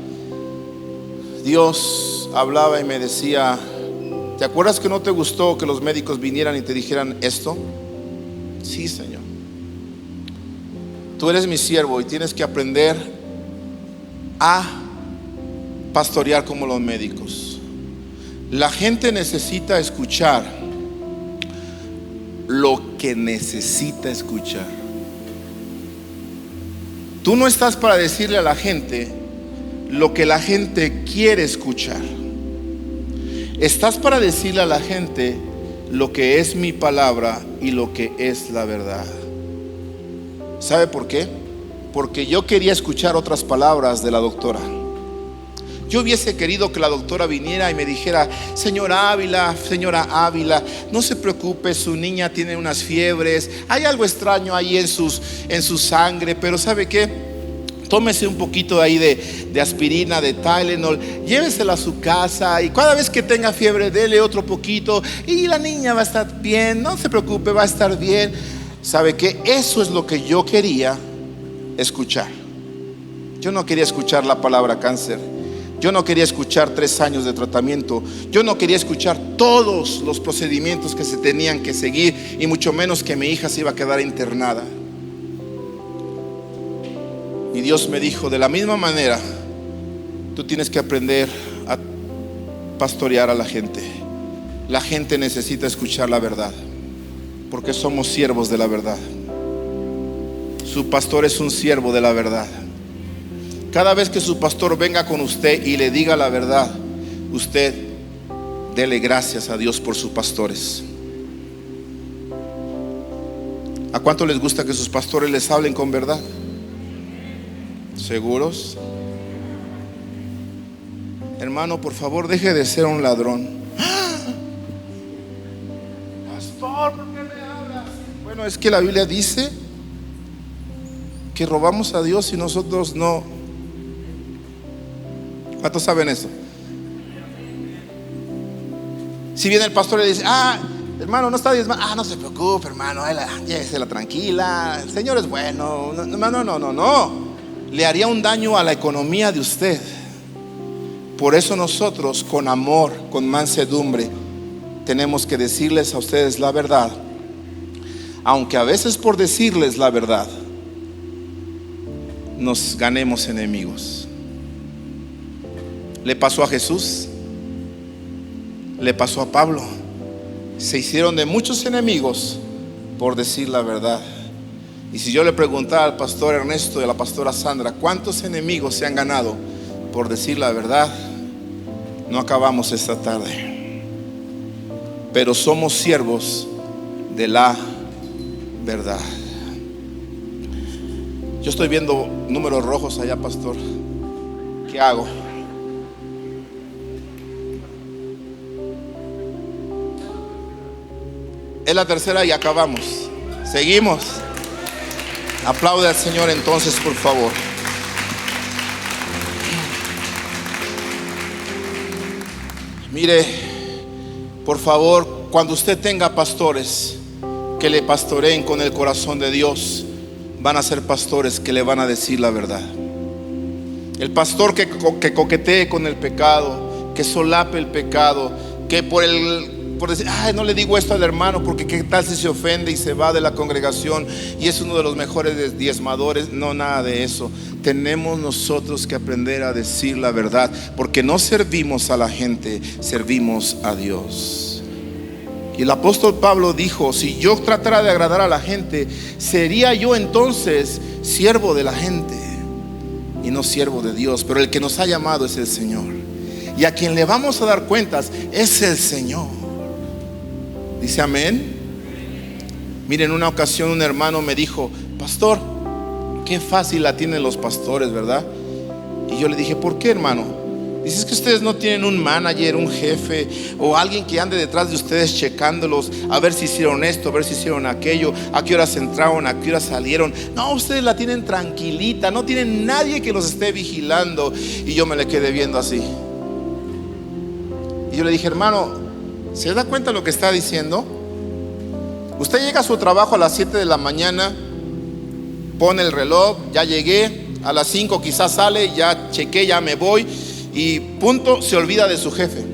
Dios hablaba y me decía: ¿te acuerdas que no te gustó que los médicos vinieran y te dijeran esto? Sí, Señor. Tú eres mi siervo y tienes que aprender a pastorear como los médicos. La gente necesita escuchar lo que necesita escuchar. Tú no estás para decirle a la gente lo que la gente quiere escuchar. Estás para decirle a la gente lo que es mi palabra y lo que es la verdad. ¿Sabe por qué? Porque yo quería escuchar otras palabras de la doctora. Yo hubiese querido que la doctora viniera y me dijera: señora Ávila, no se preocupe, su niña tiene unas fiebres, hay algo extraño ahí en su sangre, pero ¿sabe qué? Tómese un poquito ahí de aspirina, de Tylenol, llévesela a su casa y cada vez que tenga fiebre dele otro poquito y la niña va a estar bien, no se preocupe, va a estar bien. ¿Sabe qué? Eso es lo que yo quería escuchar. Yo no quería escuchar la palabra cáncer. Yo no quería escuchar 3 años de tratamiento. Yo no quería escuchar todos los procedimientos que se tenían que seguir, y mucho menos que mi hija se iba a quedar internada. Y Dios me dijo: de la misma manera, tú tienes que aprender a pastorear a la gente. La gente necesita escuchar la verdad, porque somos siervos de la verdad. Su pastor es un siervo de la verdad. Cada vez que su pastor venga con usted y le diga la verdad, usted dele gracias a Dios por sus pastores. ¿A cuánto les gusta que sus pastores les hablen con verdad? ¿Seguros? Hermano, por favor, deje de ser un ladrón. Pastor, ¿por qué me hablas? Bueno, es que la Biblia dice que robamos a Dios y nosotros no. ¿Cuántos saben eso? Si viene el pastor y le dice: hermano, no está diezmando. No se preocupe, hermano, llévesela tranquila, el Señor es bueno. No. Le haría un daño a la economía de usted. Por eso nosotros, con amor, con mansedumbre, tenemos que decirles a ustedes la verdad aunque a veces por decirles la verdad nos ganemos enemigos. Le pasó a Jesús, le pasó a Pablo. Se hicieron de muchos enemigos por decir la verdad. Y si yo le preguntara al pastor Ernesto y a la pastora Sandra, ¿cuántos enemigos se han ganado por decir la verdad? No acabamos esta tarde. Pero somos siervos de la verdad. Yo estoy viendo números rojos allá, pastor. ¿Qué hago? Es la tercera y acabamos. Seguimos. Aplaude al Señor entonces, por favor. Mire, por favor, cuando usted tenga pastores que le pastoreen con el corazón de Dios, van a ser pastores que le van a decir la verdad. El pastor que coquetee con el pecado, que solape el pecado, que por decir, ay, no le digo esto al hermano porque qué tal si se ofende y se va de la congregación y es uno de los mejores diezmadores. No, nada de eso. Tenemos nosotros que aprender a decir la verdad, porque no servimos a la gente, servimos a Dios. Y el apóstol Pablo dijo: si yo tratara de agradar a la gente, sería yo entonces siervo de la gente y no siervo de Dios. Pero el que nos ha llamado es el Señor, y a quien le vamos a dar cuentas es el Señor. Dice amén. Miren, en una ocasión un hermano me dijo: pastor, qué fácil la tienen los pastores, ¿verdad? Y yo le dije: ¿por qué, hermano? Dice: es que ustedes no tienen un manager, un jefe o alguien que ande detrás de ustedes checándolos a ver si hicieron esto, a ver si hicieron aquello, a qué horas entraron, a qué horas salieron. No, ustedes la tienen tranquilita, no tienen nadie que los esté vigilando. Y yo me le quedé viendo así. Y yo le dije: hermano, ¿se da cuenta lo que está diciendo? Usted llega a su trabajo a las 7 de la mañana, pone el reloj, ya llegué, a las 5 quizás sale, ya chequé, ya me voy, y punto, se olvida de su jefe,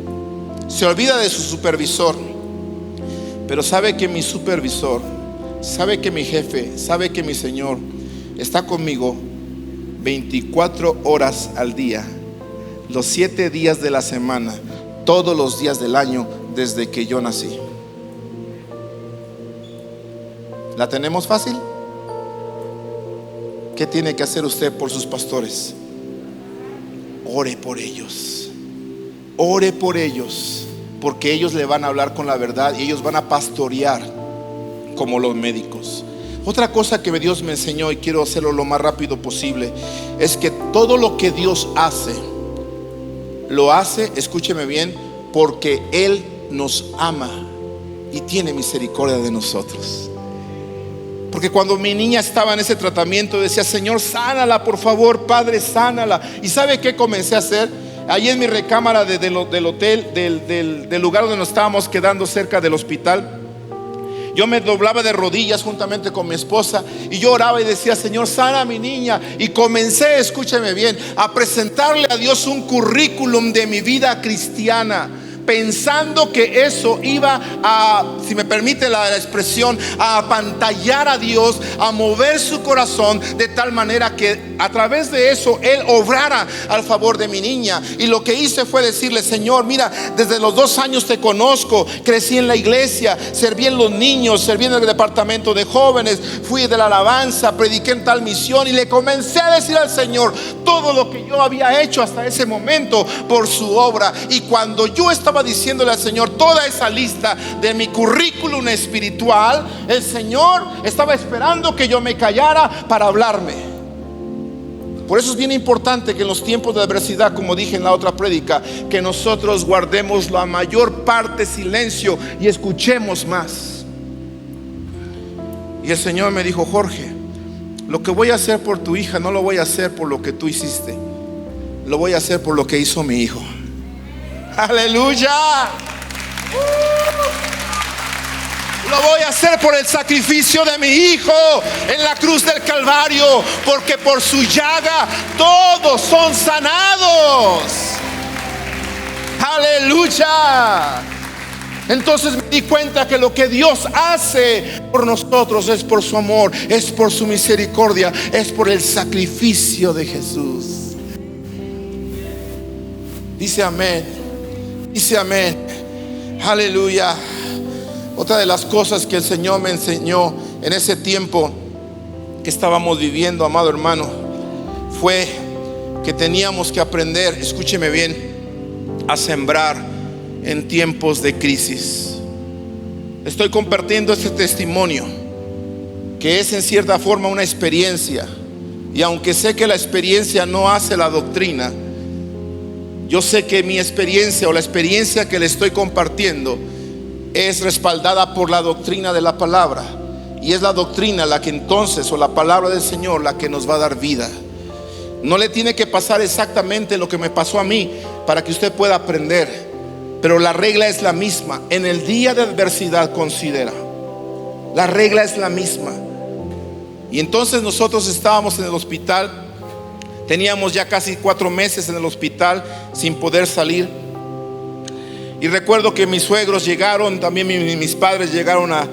se olvida de su supervisor. Pero sabe que mi supervisor, sabe que mi jefe, sabe que mi Señor está conmigo 24 horas al día, los 7 días de la semana, todos los días del año, desde que yo nací. ¿La tenemos fácil? ¿Qué tiene que hacer usted por sus pastores? Ore por ellos. Ore por ellos, porque ellos le van a hablar con la verdad y ellos van a pastorear como los médicos. Otra cosa que Dios me enseñó, y quiero hacerlo lo más rápido posible, es que todo lo que Dios hace, lo hace, escúcheme bien, porque Él nos ama y tiene misericordia de nosotros. Porque cuando mi niña estaba en ese tratamiento, decía: Señor, sánala, por favor, Padre, sánala. ¿Y sabe qué comencé a hacer? Allí en mi recámara del hotel, del lugar donde nos estábamos quedando cerca del hospital, yo me doblaba de rodillas juntamente con mi esposa y yo oraba y decía: Señor, sana a mi niña. Y comencé, escúcheme bien, a presentarle a Dios un currículum de mi vida cristiana, pensando que eso iba a, si me permite la expresión, a apantallar a Dios, a mover su corazón de tal manera que a través de eso Él obrara al favor de mi niña. Y lo que hice fue decirle: Señor, mira, desde los 2 años te conozco, crecí en la iglesia, serví en los niños, serví en el departamento de jóvenes, fui de la alabanza, prediqué en tal misión. Y le comencé a decir al Señor todo lo que yo había hecho hasta ese momento por su obra. Y cuando yo estaba diciéndole al Señor toda esa lista de mi currículum espiritual, el Señor estaba esperando que yo me callara para hablarme. Por eso es bien importante que en los tiempos de adversidad, como dije en la otra prédica, que nosotros guardemos la mayor parte silencio y escuchemos más. Y el Señor me dijo: Jorge, lo que voy a hacer por tu hija no lo voy a hacer por lo que tú hiciste, lo voy a hacer por lo que hizo mi hijo. Aleluya. Lo voy a hacer por el sacrificio de mi hijo en la cruz del Calvario, porque por su llaga todos son sanados. Aleluya. Entonces me di cuenta que lo que Dios hace por nosotros es por su amor, es por su misericordia, es por el sacrificio de Jesús. Dice amén. Dice amén. Aleluya. Otra de las cosas que el Señor me enseñó en ese tiempo que estábamos viviendo, amado hermano, fue que teníamos que aprender, escúcheme bien, a sembrar en tiempos de crisis. Estoy compartiendo este testimonio que es en cierta forma una experiencia, y aunque sé que la experiencia no hace la doctrina, yo sé que mi experiencia o la experiencia que le estoy compartiendo es respaldada por la doctrina de la palabra, y es la doctrina la que entonces, o la palabra del Señor, la que nos va a dar vida. No le tiene que pasar exactamente lo que me pasó a mí para que usted pueda aprender, pero la regla es la misma. En el día de adversidad, considera, la regla es la misma. Y entonces nosotros estábamos en el hospital, teníamos ya casi 4 meses en el hospital sin poder salir. Y recuerdo que mis suegros llegaron, también mis padres llegaron a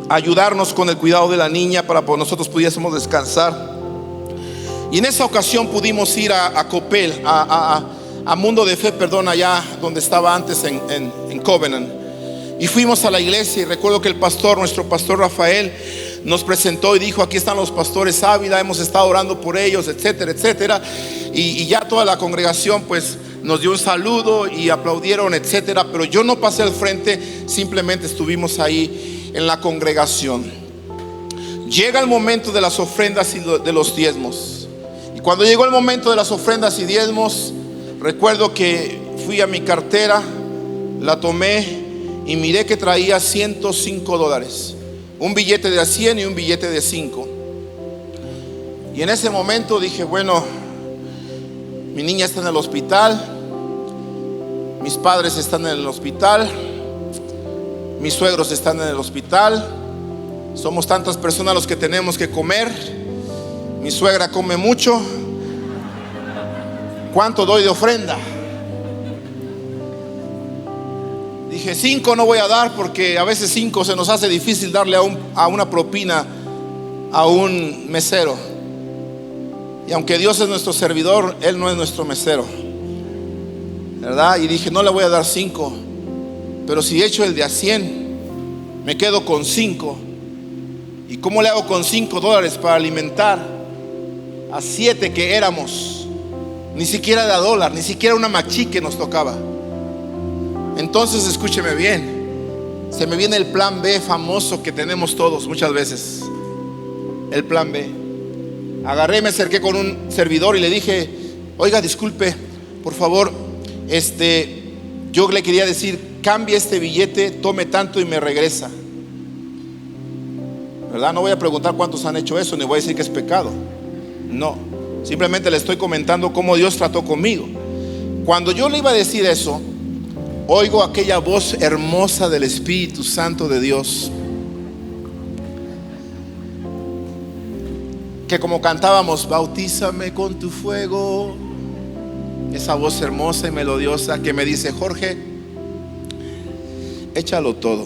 ayudarnos con el cuidado de la niña para que nosotros pudiésemos descansar. Y en esa ocasión pudimos ir a Copel, a Mundo de Fe, perdón, allá donde estaba antes en Covenant. Y fuimos a la iglesia, y recuerdo que el pastor, nuestro pastor Rafael, nos presentó y dijo: aquí están los pastores Ávila, hemos estado orando por ellos, etcétera, etcétera. Y ya toda la congregación pues nos dio un saludo y aplaudieron, etcétera. Pero yo no pasé al frente, simplemente estuvimos ahí en la congregación. Llega el momento de las ofrendas y de los diezmos. Y cuando llegó el momento de las ofrendas y diezmos, recuerdo que fui a mi cartera, la tomé y miré que traía $105, un billete de 100 y un billete de 5. Y en ese momento dije: bueno, mi niña está en el hospital, mis padres están en el hospital, mis suegros están en el hospital, somos tantas personas los que tenemos que comer, mi suegra come mucho, ¿cuánto doy de ofrenda? Dije: 5 no voy a dar, porque a veces 5 se nos hace difícil darle a una propina a un mesero. Y aunque Dios es nuestro servidor, Él no es nuestro mesero, ¿verdad? Y dije: no le voy a dar 5, pero si echo el de a 100, me quedo con 5. ¿Y cómo le hago con $5 para alimentar a 7 que éramos? Ni siquiera de a dólar, ni siquiera una machique nos tocaba. Entonces escúcheme bien, se me viene el plan B famoso que tenemos todos muchas veces. El plan B. Agarré, me acerqué con un servidor y le dije: oiga, disculpe, por favor, yo le quería decir, cambie este billete, tome tanto y me regresa, ¿verdad? No voy a preguntar cuántos han hecho eso, ni voy a decir que es pecado. No, simplemente le estoy comentando cómo Dios trató conmigo. Cuando yo le iba a decir eso, oigo aquella voz hermosa del Espíritu Santo de Dios, que como cantábamos: bautízame con tu fuego. Esa voz hermosa y melodiosa que me dice: Jorge, échalo todo.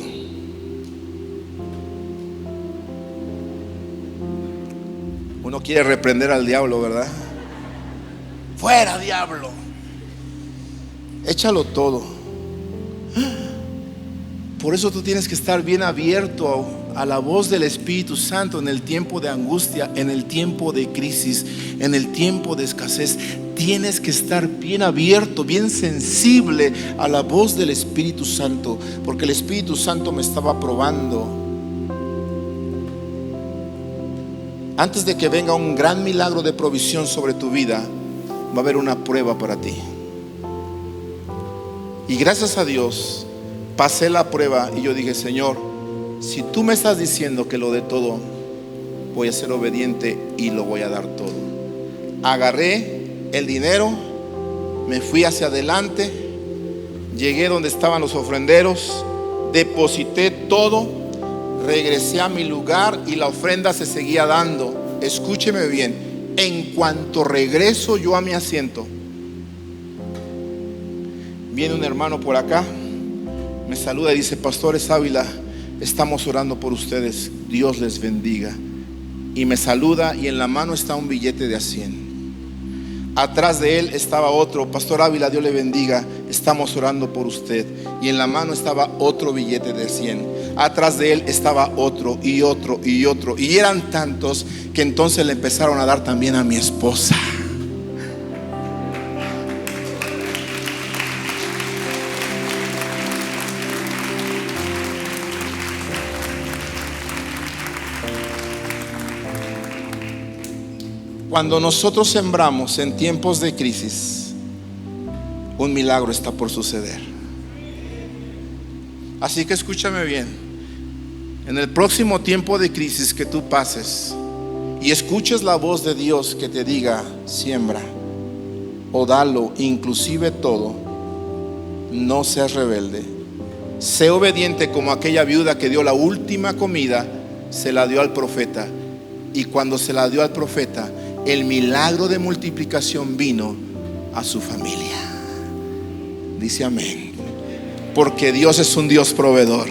Uno quiere reprender al diablo, ¿verdad? Fuera, diablo. Échalo todo. Por eso tú tienes que estar bien abierto a la voz del Espíritu Santo en el tiempo de angustia, en el tiempo de crisis, en el tiempo de escasez. Tienes que estar bien abierto, bien sensible a la voz del Espíritu Santo, porque el Espíritu Santo me estaba probando. Antes de que venga un gran milagro de provisión sobre tu vida, va a haber una prueba para ti. Y gracias a Dios pasé la prueba, y yo dije: Señor, si tú me estás diciendo que lo de todo, voy a ser obediente y lo voy a dar todo. Agarré el dinero, me fui hacia adelante, llegué donde estaban los ofrenderos, deposité todo, regresé a mi lugar y la ofrenda se seguía dando. Escúcheme bien, en cuanto regreso yo a mi asiento, viene un hermano por acá me saluda y dice: Pastores Ávila, estamos orando por ustedes, Dios les bendiga. Y me saluda y en la mano está un billete de $100. Atrás de él estaba otro: Pastor Ávila, Dios le bendiga, estamos orando por usted. Y en la mano estaba otro billete de $100. Atrás de él estaba otro y otro y otro. Y eran tantos que entonces le empezaron a dar también a mi esposa. Cuando nosotros sembramos en tiempos de crisis, un milagro está por suceder. Así que escúchame bien. En el próximo tiempo de crisis que tú pases y escuches la voz de Dios que te diga: siembra o dalo, inclusive todo, no seas rebelde. Sé obediente como aquella viuda que dio la última comida, se la dio al profeta. Y cuando se la dio al profeta, el milagro de multiplicación vino a su familia. Dice amén. Porque Dios es un Dios proveedor.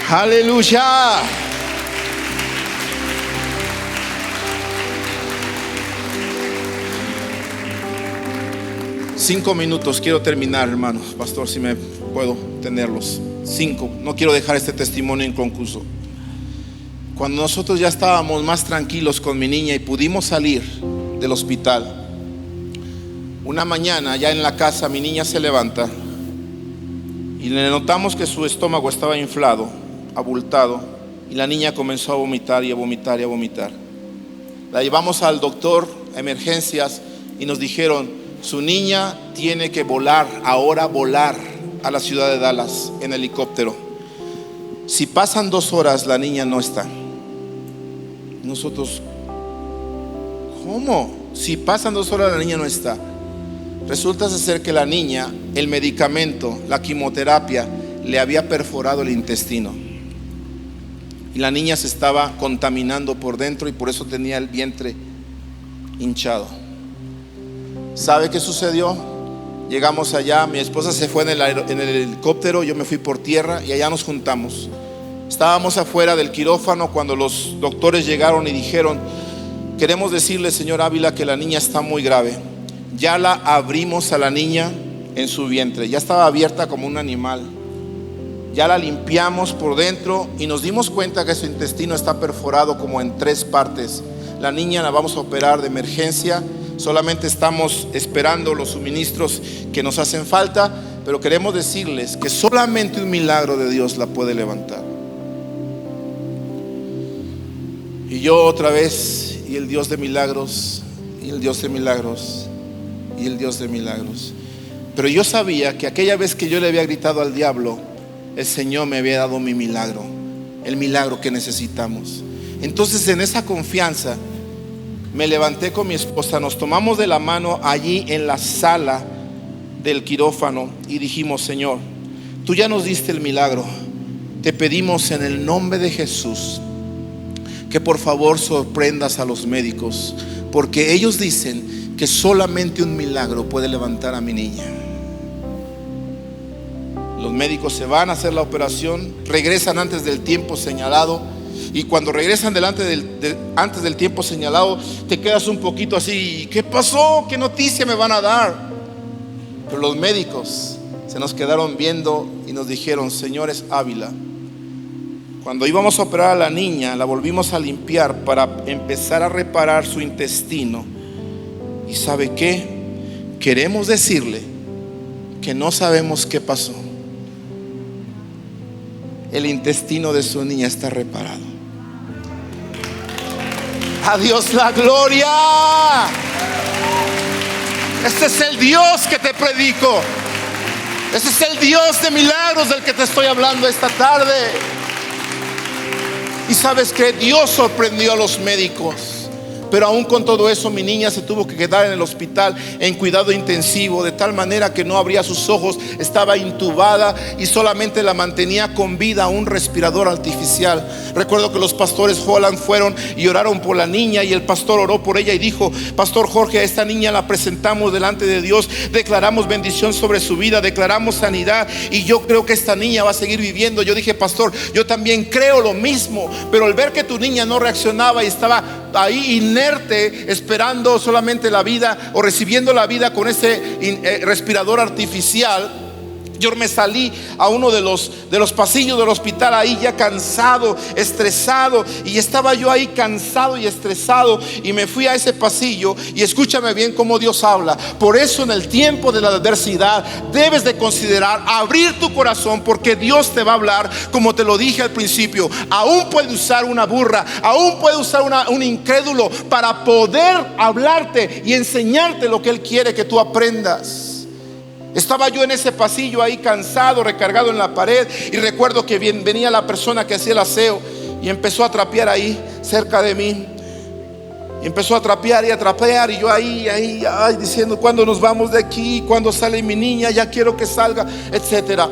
Aleluya. Cinco minutos, quiero terminar, hermanos. Pastor, si me puedo tenerlos. 5. No quiero dejar este testimonio inconcluso. Cuando nosotros ya estábamos más tranquilos con mi niña y pudimos salir del hospital, una mañana ya en la casa mi niña se levanta y le notamos que su estómago estaba inflado, abultado, y la niña comenzó a vomitar y a vomitar y a vomitar. La llevamos al doctor a emergencias y nos dijeron: su niña tiene que volar a la ciudad de Dallas en helicóptero. Si pasan 2 horas la niña no está. Nosotros: ¿cómo? Si pasan 2 horas la niña no está. Resulta ser que la niña, el medicamento, la quimioterapia, le había perforado el intestino. Y la niña se estaba contaminando por dentro y por eso tenía el vientre hinchado. ¿Sabe qué sucedió? Llegamos allá, mi esposa se fue en el helicóptero, yo me fui por tierra y allá nos juntamos. Estábamos afuera del quirófano cuando los doctores llegaron y dijeron: queremos decirle, señor Ávila, que la niña está muy grave. Ya la abrimos a la niña en su vientre, ya estaba abierta como un animal. Ya la limpiamos por dentro y nos dimos cuenta que su intestino está perforado como en 3 partes. La niña la vamos a operar de emergencia. Solamente estamos esperando los suministros que nos hacen falta, pero queremos decirles que solamente un milagro de Dios la puede levantar. Y yo otra vez: y el Dios de milagros, y el Dios de milagros, y el Dios de milagros. Pero yo sabía que aquella vez que yo le había gritado al diablo, el Señor me había dado mi milagro, el milagro que necesitamos. Entonces, en esa confianza, me levanté con mi esposa, nos tomamos de la mano allí en la sala del quirófano y dijimos: Señor, tú ya nos diste el milagro. Te pedimos en el nombre de Jesús que por favor sorprendas a los médicos, porque ellos dicen que solamente un milagro puede levantar a mi niña. Los médicos se van a hacer la operación, regresan antes del tiempo señalado. Y cuando regresan antes del tiempo señalado, te quedas un poquito así: ¿qué pasó? ¿Qué noticia me van a dar? Pero los médicos se nos quedaron viendo y nos dijeron: señores Ávila, cuando íbamos a operar a la niña, la volvimos a limpiar para empezar a reparar su intestino. ¿Y sabe qué? Queremos decirle que no sabemos qué pasó. El intestino de su niña está reparado. A Dios la gloria. Este es el Dios que te predico. Este es el Dios de milagros del que te estoy hablando esta tarde. Y sabes que Dios sorprendió a los médicos, pero aún con todo eso mi niña se tuvo que quedar en el hospital en cuidado intensivo, de tal manera que no abría sus ojos, estaba intubada y solamente la mantenía con vida un respirador artificial. Recuerdo que los pastores Holland fueron y oraron por la niña, y el pastor oró por ella y dijo: Pastor Jorge, a esta niña la presentamos delante de Dios, declaramos bendición sobre su vida, declaramos sanidad, y yo creo que esta niña va a seguir viviendo. Yo dije: Pastor, yo también creo lo mismo, pero al ver que tu niña no reaccionaba y estaba ahí inerte, esperando solamente la vida o recibiendo la vida con ese respirador artificial, yo me salí a uno de los pasillos del hospital, ahí ya cansado, estresado, y estaba yo ahí cansado y estresado, y me fui a ese pasillo. Y escúchame bien cómo Dios habla. Por eso en el tiempo de la adversidad debes de considerar abrir tu corazón, porque Dios te va a hablar, como te lo dije al principio. Aún puede usar una burra, aún puede usar un incrédulo para poder hablarte y enseñarte lo que Él quiere que tú aprendas. Estaba yo en ese pasillo ahí cansado, recargado en la pared, y recuerdo que venía la persona que hacía el aseo y empezó a trapear ahí cerca de mí. Y empezó a trapear y yo ahí diciendo: ¿cuándo nos vamos de aquí? ¿Cuándo sale mi niña? Ya quiero que salga, etcétera.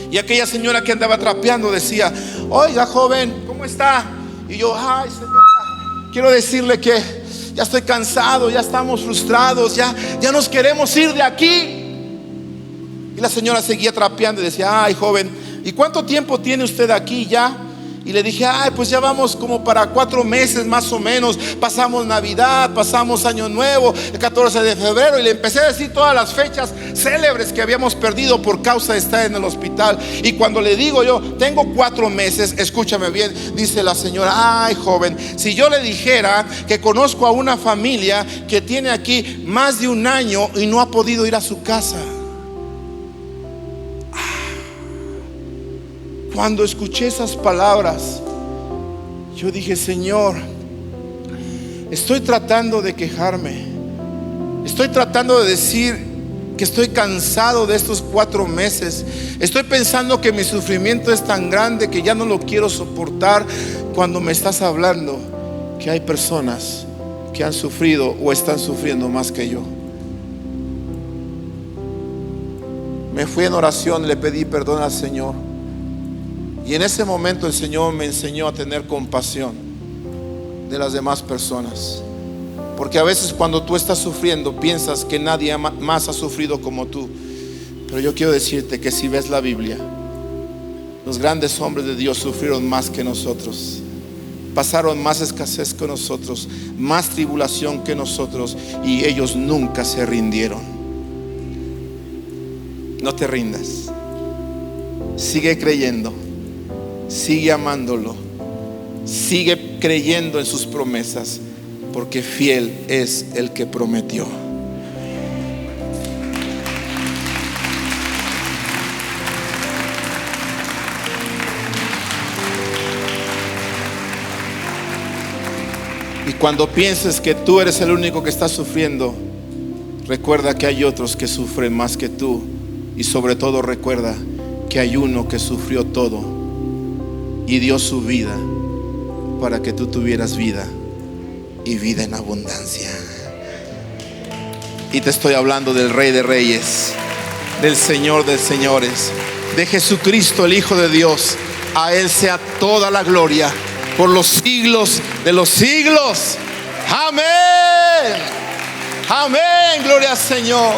Y aquella señora que andaba trapeando decía: oiga, joven, ¿cómo está? Y yo: ay, señora, quiero decirle que ya estoy cansado, ya estamos frustrados, ya nos queremos ir de aquí. Y la señora seguía trapeando y decía: ay, joven, ¿y cuánto tiempo tiene usted aquí ya? Y le dije: ay, pues ya vamos como para 4 meses más o menos. Pasamos Navidad, pasamos Año Nuevo, el 14 de febrero. Y le empecé a decir todas las fechas célebres que habíamos perdido por causa de estar en el hospital. Y cuando le digo yo: tengo 4 meses, escúchame bien, dice la señora: ay, joven, si yo le dijera que conozco a una familia que tiene aquí más de 1 año y no ha podido ir a su casa. Cuando escuché esas palabras, yo dije: Señor, estoy tratando de quejarme, estoy tratando de decir que estoy cansado de estos 4 meses, estoy pensando que mi sufrimiento es tan grande que ya no lo quiero soportar, cuando me estás hablando que hay personas que han sufrido o están sufriendo más que yo. Me fui en oración, le pedí perdón al Señor. Y en ese momento el Señor me enseñó a tener compasión de las demás personas. Porque a veces cuando tú estás sufriendo piensas que nadie más ha sufrido como tú. Pero yo quiero decirte que si ves la Biblia, los grandes hombres de Dios sufrieron más que nosotros. Pasaron más escasez que nosotros, más tribulación que nosotros, y ellos nunca se rindieron. No te rindas. Sigue creyendo. Sigue amándolo, sigue creyendo en sus promesas, porque fiel es el que prometió. Y cuando pienses que tú eres el único que está sufriendo, recuerda que hay otros que sufren más que tú. Y sobre todo recuerda que hay uno que sufrió todo y dio su vida para que tú tuvieras vida, y vida en abundancia. Y te estoy hablando del Rey de Reyes, del Señor de Señores, de Jesucristo, el Hijo de Dios. A Él sea toda la gloria por los siglos de los siglos. Amén. Amén. Gloria al Señor.